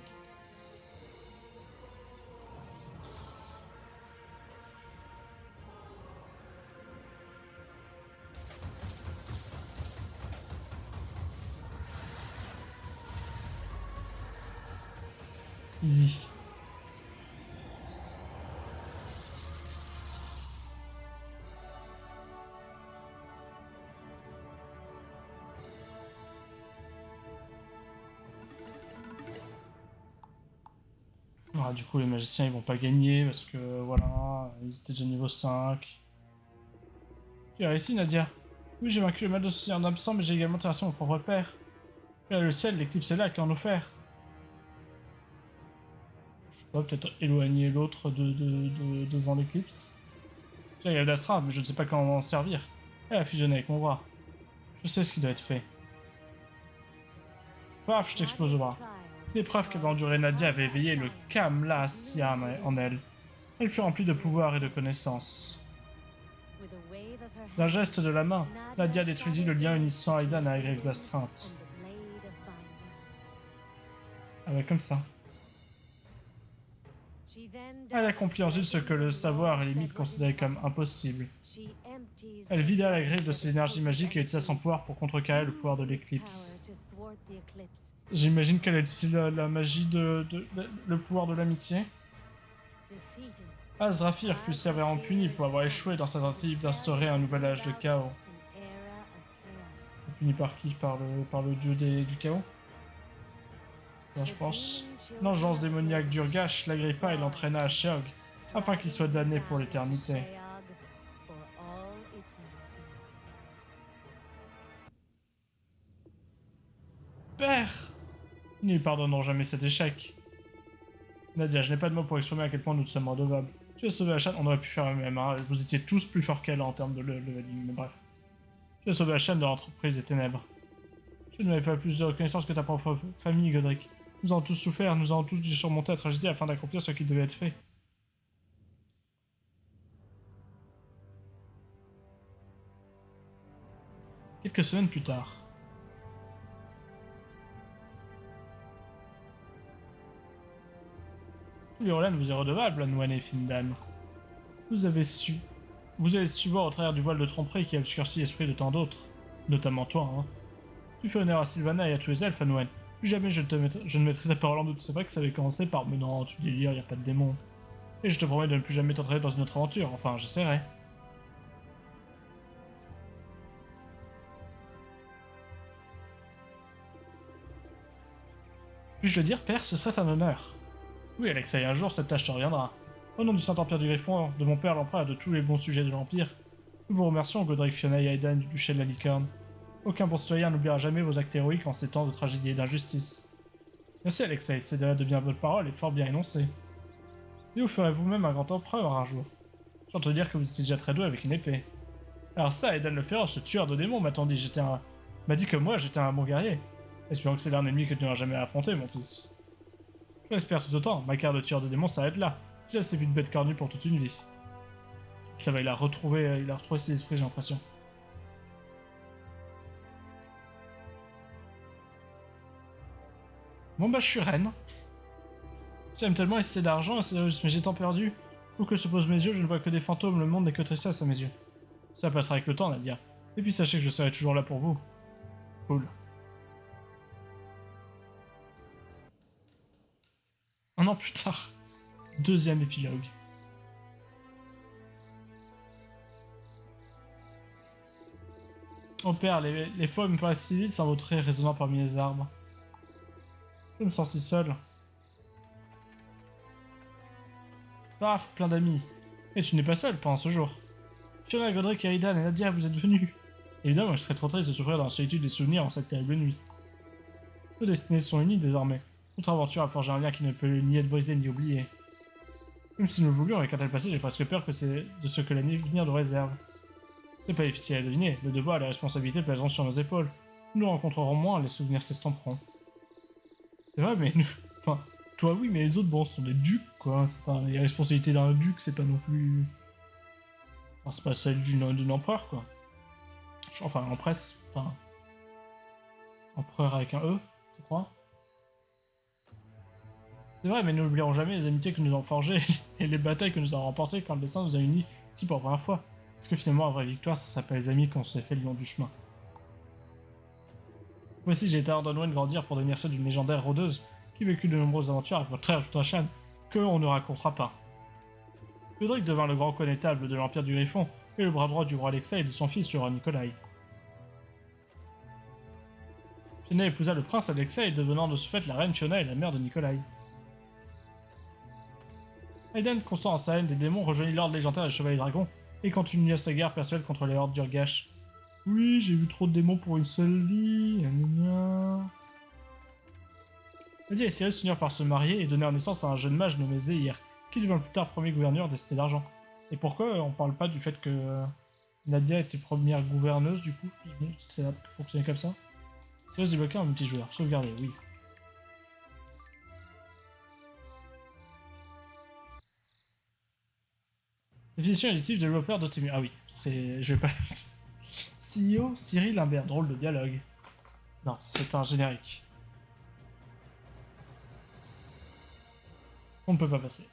Speaker 1: Easy. Ah, du coup les magiciens ils vont pas gagner parce que voilà, ils étaient déjà niveau 5. Tu as réussi Nadia. Oui, j'ai vaincu le mal de souci en absent, mais j'ai également traversé mon propre père. Là, le ciel, l'éclipse est là, qu'en offert. Je sais pas, peut-être éloigner l'autre devant l'éclipse. Là, il y a l'Astra, mais je ne sais pas comment en servir. Elle a fusionné avec mon bras. Je sais ce qui doit être fait. Paf, je t'explose au bras. L'épreuve qu'avait endurée Nadia avait éveillé le Kamla Siam en elle. Elle fut remplie de pouvoir et de connaissances. D'un geste de la main, Nadia détruisit le lien unissant Aidan à Y d'astreinte. Ah ouais, comme ça. Elle accomplit ensuite ce que le savoir est limite considéré comme impossible. Elle vida la griffe de ses énergies magiques et utilisa son pouvoir pour contrecarrer le pouvoir de l'éclipse. J'imagine qu'elle a utilisé la magie le pouvoir de l'amitié. Azrafir fut sévèrement puni pour avoir échoué dans sa tentative d'instaurer un nouvel âge de chaos. Puni par qui? Par le dieu du chaos? Ça, je pense. L'engeance démoniaque d'Urgash l'agrippa et l'entraîna à Sheog, afin qu'il soit damné pour l'éternité. Père! Nous ne pardonnerons jamais cet échec. Nadia, je n'ai pas de mots pour exprimer à quel point nous te sommes redevables. Tu as sauvé Ashan, on aurait pu faire le même, hein. Vous étiez tous plus forts qu'elle en termes de leveling, mais bref. Tu as sauvé Ashan de l'entreprise des ténèbres. Je n'avais pas plus de reconnaissance que ta propre famille, Godric. Nous avons tous souffert, nous avons tous dû surmonter la tragédie afin d'accomplir ce qui devait être fait. Quelques semaines plus tard. Lurlen vous est redevable, Anwen et Findan. Vous avez su voir au travers du voile de tromperie qui a obscurci l'esprit de tant d'autres. Notamment toi, hein. Tu fais honneur à Sylvana et à tous les elfes, Anwen. Plus jamais je ne mettrai ta parole en doute. C'est vrai que ça avait commencé par « Mais non, tu délires, y a pas de démon. » Et je te promets de ne plus jamais t'entraîner dans une autre aventure. Enfin, j'essaierai. Puis-je le dire, père, ce serait un honneur. Oui, Alexei, un jour cette tâche te reviendra. Au nom du Saint-Empire du Griffon, de mon père l'empereur et de tous les bons sujets de l'Empire, nous vous remercions, Godric, Fiona et Aidan du duché de la Licorne. Aucun bon citoyen n'oubliera jamais vos actes héroïques en ces temps de tragédie et d'injustice. Merci, Alexei, c'est de bien bonnes paroles et fort bien énoncées. Et vous ferez vous-même un grand empereur un jour. J'entends dire que vous étiez déjà très doué avec une épée. Alors ça, Aidan le féroce, ce tueur de démons, m'a dit que moi, j'étais un bon guerrier. Espérons que c'est là un ennemi que tu n'auras jamais affronté, mon fils. Je l'espère tout autant, ma carte de tueur de démons s'arrête là. J'ai assez vu de bête cornue pour toute une vie. Ça va, il a retrouvé ses esprits, j'ai l'impression. Bon bah je suis reine. J'aime tellement essayer d'argent, mais j'ai tant perdu. Où que se posent mes yeux, je ne vois que des fantômes, le monde n'est que tristesse à mes yeux. Ça passera avec le temps, Nadia. Et puis sachez que je serai toujours là pour vous. Cool. Un an plus tard. Deuxième épilogue. Oh père, les fois me paraissent si vite sans votre trait résonnant parmi les arbres. Je me sens si seul. Paf, plein d'amis. Et tu n'es pas seul pendant ce jour. Fiona, Godric, Aidan et Nadia, vous êtes venus. Évidemment, je serais trop triste de souffrir dans la solitude des souvenirs en cette terrible nuit. Nos destinées sont unies désormais. Notre aventure a forgé un lien qui ne peut ni être brisé ni oublié. Même si nous le voulions, avec un tel passé, j'ai presque peur que c'est de ce que l'avenir nous réserve. C'est pas difficile à deviner, le devoir et la responsabilité pèseront sur nos épaules. Nous nous rencontrerons moins, les souvenirs s'estomperont. C'est vrai, mais enfin, toi oui, mais les autres, bon, ce sont des ducs, quoi. Enfin, les responsabilités d'un duc, c'est pas non plus... Enfin, c'est pas celle d'une empereur, quoi. Enfin, empresse, enfin... Empereur avec un E, je crois. C'est vrai, mais nous n'oublierons jamais les amitiés que nous avons forgées et les batailles que nous avons remportées quand le destin nous a unis ici pour la première fois. Parce que finalement, la vraie victoire, ce serait pas les amis qu'on s'est fait le long du chemin. Moi aussi, j'ai été ordonné de grandir pour devenir ceux d'une légendaire rôdeuse qui vécut de nombreuses aventures avec votre frère Jutrashan, que on ne racontera pas. Godric devint le grand connétable de l'Empire du Griffon et le bras droit du roi Alexei et de son fils, le roi Nikolai. Fiona épousa le prince Alexei, devenant de ce fait la reine Fiona et la mère de Nikolai. Aidan, constant en sa haine des démons, rejoignit l'ordre légendaire des Chevaliers Dragons et continua sa guerre persuelle contre les hordes d'Urgash. Oui, j'ai vu trop de démons pour une seule vie. Nadia et Cyrus finirent par se marier et donnèrent naissance à un jeune mage nommé Zéhir, qui devint plus tard premier gouverneur des Cités d'Argent. Et pourquoi on parle pas du fait que Nadia était première gouverneuse du coup? Ça fonctionnait comme ça. Cyrus débloqué en multijoueur. Sauvegarder, oui. Définition additive développeur d'Otemu. Ah oui, c'est... Je vais pas... CEO Cyril Imbert, drôle de dialogue. Non, c'est un générique. On ne peut pas passer.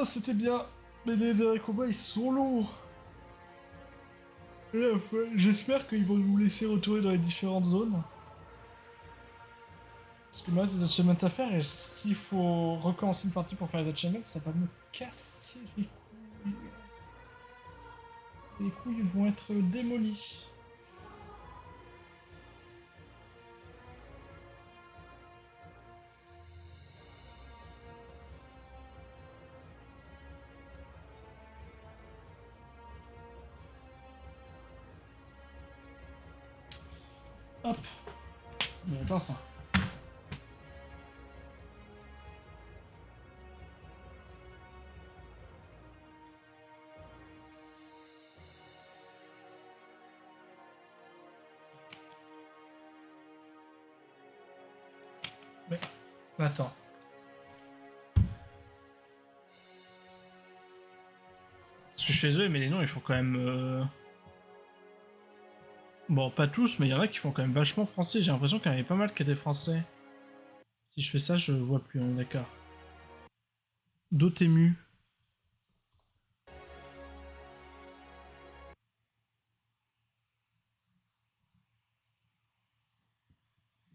Speaker 1: C'était bien. Mais les derniers combats, ils sont longs. Et là, j'espère qu'ils vont nous laisser retourner dans les différentes zones. Parce que moi, c'est des achievements à faire et s'il faut recommencer une partie pour faire les achievements, ça va me casser les couilles. Les couilles vont être démolies. Hop. Mais attends ça. Mais attends. Parce que je suis désolé, mais les noms, il faut quand même... Bon, pas tous, mais il y en a qui font quand même vachement français. J'ai l'impression qu'il y en avait pas mal qui étaient français. Si je fais ça, je vois plus, on est d'accord. Dotemu.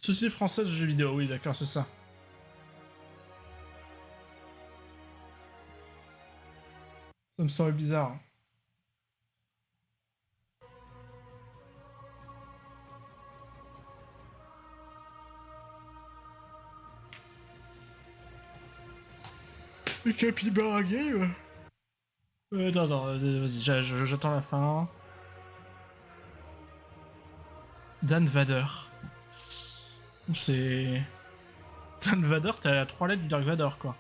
Speaker 1: Société française de jeux vidéo, oui, d'accord, c'est ça. Ça me semble bizarre. Le Capybara Game. Non, vas-y, j'attends la fin. Dan Vader. C'est... Dan Vader, t'as 3 lettres du Dark Vador, quoi.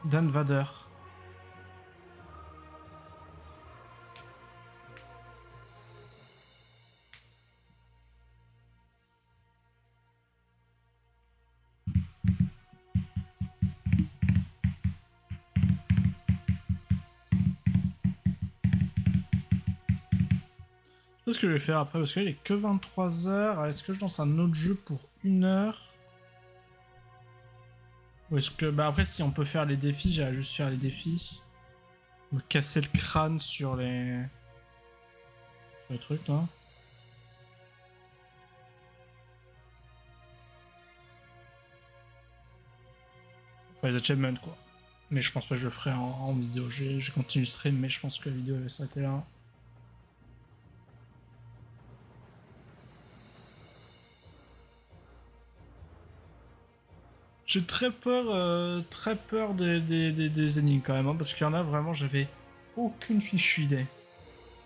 Speaker 1: Dan Vader. C'est ce que je vais faire après, parce qu'il est que 23h. Est-ce que je lance un autre jeu pour 1 heure? Ou est-ce que... Bah après, si on peut faire les défis, j'irai juste faire les défis. Me casser le crâne sur les... Sur les trucs, là. Enfin, les achievements, quoi. Mais je pense pas que je le ferai en vidéo. Je continue le stream, mais je pense que la vidéo va s'arrêter là. J'ai très peur des énigmes quand même, hein, parce qu'il y en a vraiment, j'avais aucune fichue idée.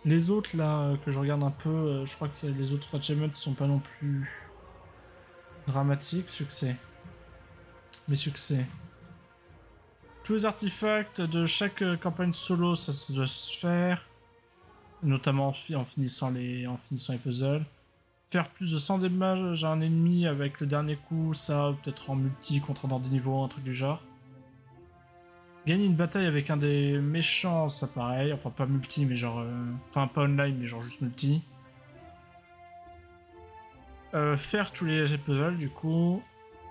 Speaker 1: Les autres là, que je regarde un peu, je crois que les autres achievements sont pas non plus dramatiques. Succès. Mais succès. Tous les artefacts de chaque campagne solo, ça doit se faire. Notamment en finissant les puzzles. Faire plus de 100 damages à un ennemi avec le dernier coup, ça, peut-être en multi contre un ordre de niveau, un truc du genre. Gagner une bataille avec un des méchants, ça pareil. Enfin, pas multi, mais genre... Enfin, pas online, mais genre juste multi. Faire tous les puzzles, du coup.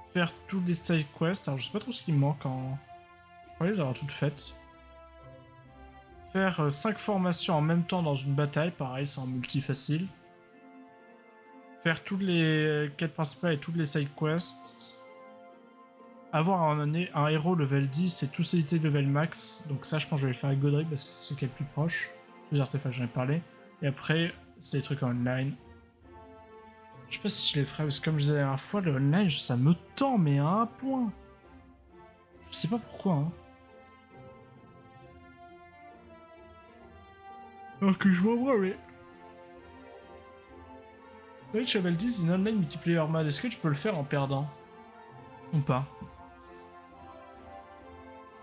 Speaker 1: Faire tous les side quests. Alors, je sais pas trop ce qui me manque en... Je croyais les avoir toutes faites. Faire 5 formations en même temps dans une bataille, pareil, c'est en multi facile. Faire toutes les quêtes principales et toutes les side quests. Avoir un héros level 10 et tous ses unités level max. Donc ça, je pense que je vais le faire avec Godric parce que c'est ce qui est le plus proche. Tous les artefacts, j'en ai parlé. Et après, c'est les trucs en online. Je sais pas si je les ferai parce que comme je disais la dernière fois, le online, ça me tend, mais à un point. Je sais pas pourquoi, hein. Alors que je vois, mais... Rich level 10 in online multiplayer mode. Est-ce que tu peux le faire en perdant? Ou pas?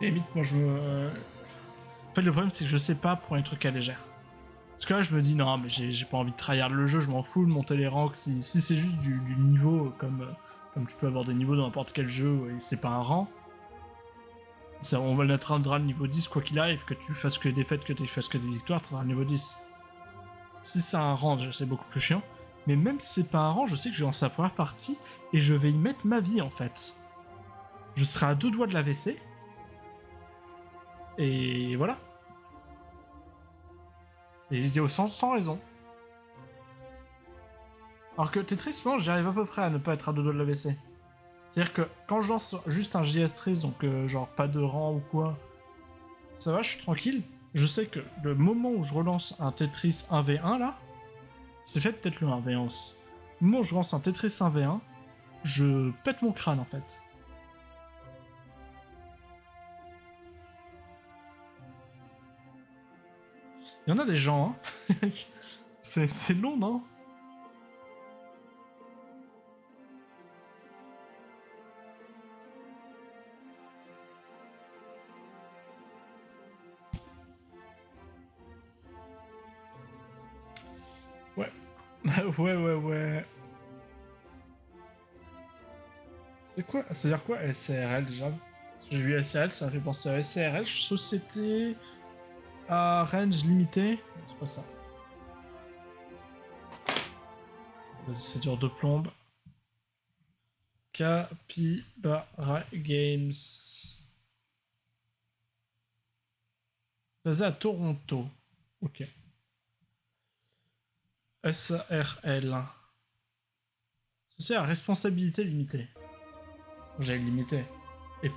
Speaker 1: Limite, moi je me... En fait, le problème, c'est que je sais pas pour les trucs à légère. Parce que là, je me dis, non, mais j'ai pas envie de tryhard le jeu, je m'en fous de monter les ranks. Si c'est juste du niveau, comme tu peux avoir des niveaux dans n'importe quel jeu, et c'est pas un rang, ça, on va le atteindre le niveau 10, quoi qu'il arrive, que tu fasses que des défaites, que tu fasses que des victoires, tu seras le niveau 10. Si c'est un rang, c'est beaucoup plus chiant. Mais même si c'est pas un rang, je sais que je vais lancer la première partie, et je vais y mettre ma vie, en fait. Je serai à 2 doigts de la l'AVC. Et voilà. Et il était sans raison. Alors que Tetris, moi, j'arrive à peu près à ne pas être à deux doigts de l'AVC. C'est-à-dire que quand je lance juste un JS Tris, donc genre pas de rang ou quoi, ça va, je suis tranquille. Je sais que le moment où je relance un Tetris 1v1 là, c'est fait peut-être le 1v1 aussi. Le moment où je lance un Tetris 1v1, je pète mon crâne en fait. Il y en a des gens, hein. C'est long, non? Ouais. ouais. C'est quoi? C'est-à-dire quoi SCRL déjà? J'ai vu SCRL, ça m'a fait penser à SCRL, Société à Range Limité. Non, c'est pas ça. Vas-y, c'est dur de plombe. Capybara Games. Basé à Toronto. Ok. SARL. Ceci à responsabilité limitée. J'ai limité. Et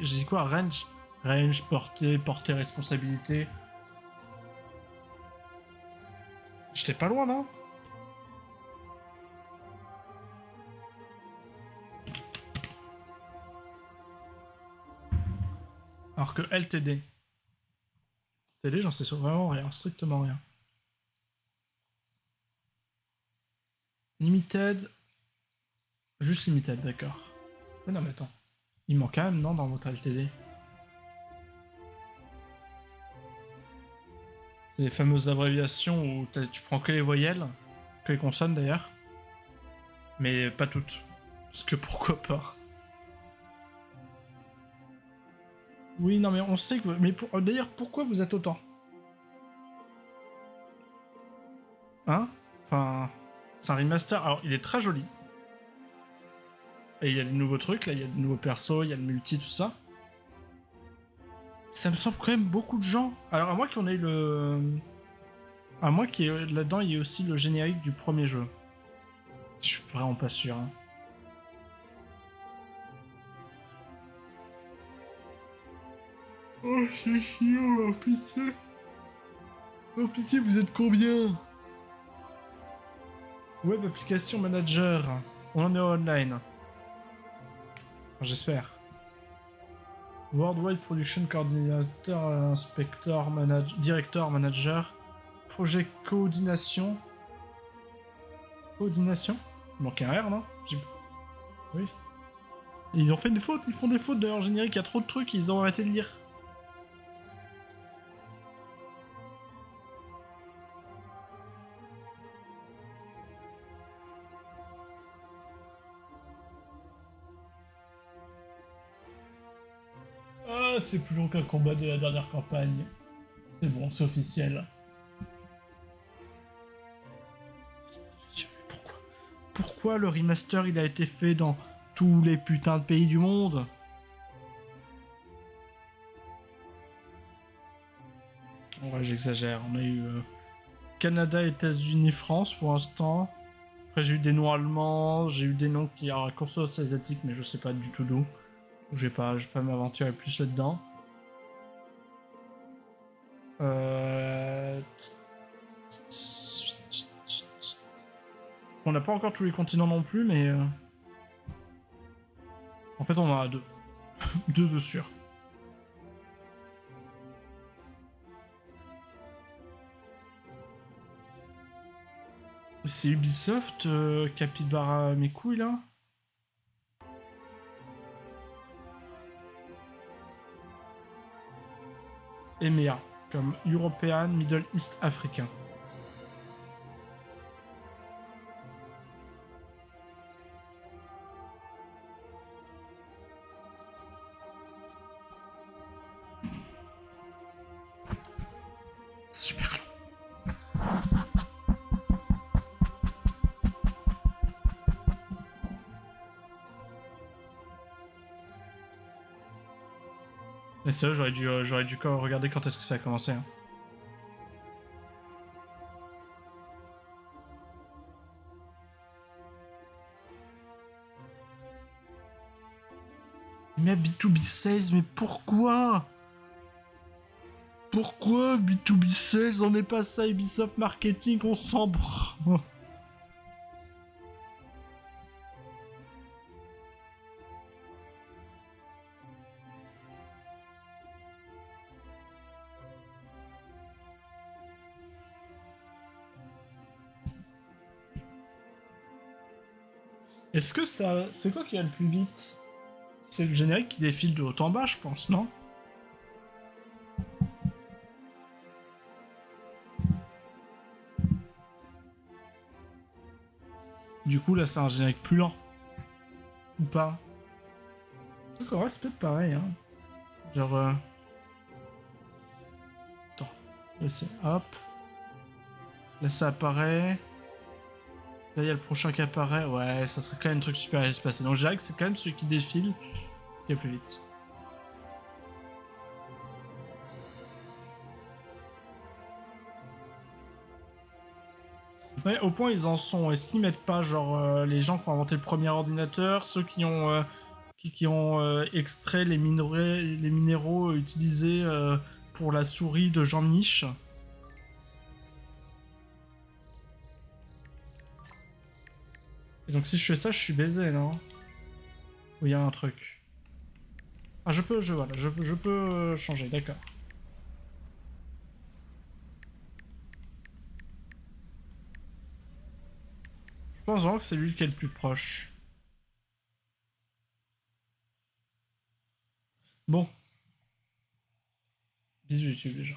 Speaker 1: j'ai dit quoi? Range. Range, portée, responsabilité. J'étais pas loin, non? Alors que LTD. TD, j'en sais vraiment rien, strictement rien. Limited. Juste Limited, d'accord. Mais non, mais attends. Il manque quand même, non, dans votre LTD? C'est les fameuses abréviations où tu prends que les voyelles, que les consonnes d'ailleurs. Mais pas toutes. Parce que pourquoi pas? Oui, non, mais on sait que. Mais d'ailleurs, pourquoi vous êtes autant? Hein? Enfin. C'est un remaster. Alors, il est très joli. Et il y a des nouveaux trucs, là, il y a des nouveaux persos, il y a le multi, tout ça. Ça me semble quand même beaucoup de gens. Alors, à moi qu'on ait le. À moi qui là-dedans, il y ait aussi le générique du premier jeu. Je suis vraiment pas sûr. Hein. Oh, c'est chiant, oh, pitié. Oh, pitié, vous êtes combien? Web Application Manager. On en est online. Enfin, j'espère. Worldwide Production Coordinator, Inspector, Director, Manager. Projet Coordination. Coordination? Il manquait un R, non? Oui. Et ils ont fait une faute, ils font des fautes de leur générique, il y a trop de trucs, ils ont arrêté de lire. Ah, c'est plus long qu'un combat de la dernière campagne. C'est bon, c'est officiel. Pourquoi le remaster il a été fait dans tous les putains de pays du monde? Ouais, j'exagère. On a eu Canada, États-Unis, France pour l'instant. Après, j'ai eu des noms allemands, j'ai eu des noms qui sont consonance asiatique, mais je sais pas du tout d'où. Je vais pas m'aventurer plus là-dedans. On n'a pas encore tous les continents non plus, mais en fait, on en a deux. Deux de sûr. C'est Ubisoft, Capybara mes couilles là. EMEA, comme European Middle East Africain. Super long. Mais c'est vrai, j'aurais dû regarder quand est-ce que ça a commencé. Hein. Mais B2B Sales, mais pourquoi? Pourquoi B2B Sales? On n'est pas ça, Ubisoft Marketing, on s'en branle. Est-ce que ça... C'est quoi qui va le plus vite? C'est le générique qui défile de haut en bas, je pense, non? Du coup, là, c'est un générique plus lent. Ou pas? D'accord, ouais, c'est peut-être pareil, hein. Genre... Attends. Là, c'est... Hop. Là, ça apparaît. Là, il y a le prochain qui apparaît. Ouais, ça serait quand même un truc super espacé. Donc, je dirais que c'est quand même celui qui défile qui est plus vite. Ouais, au point ils en sont. Est-ce qu'ils mettent pas genre les gens qui ont inventé le premier ordinateur, ceux qui ont extrait les minéraux utilisés pour la souris de Jean Mich. Et donc si je fais ça, je suis baisé, non? Ou il y a un truc. Ah, je peux changer, d'accord. Je pense vraiment que c'est lui qui est le plus proche. Bon. Bisous YouTube déjà.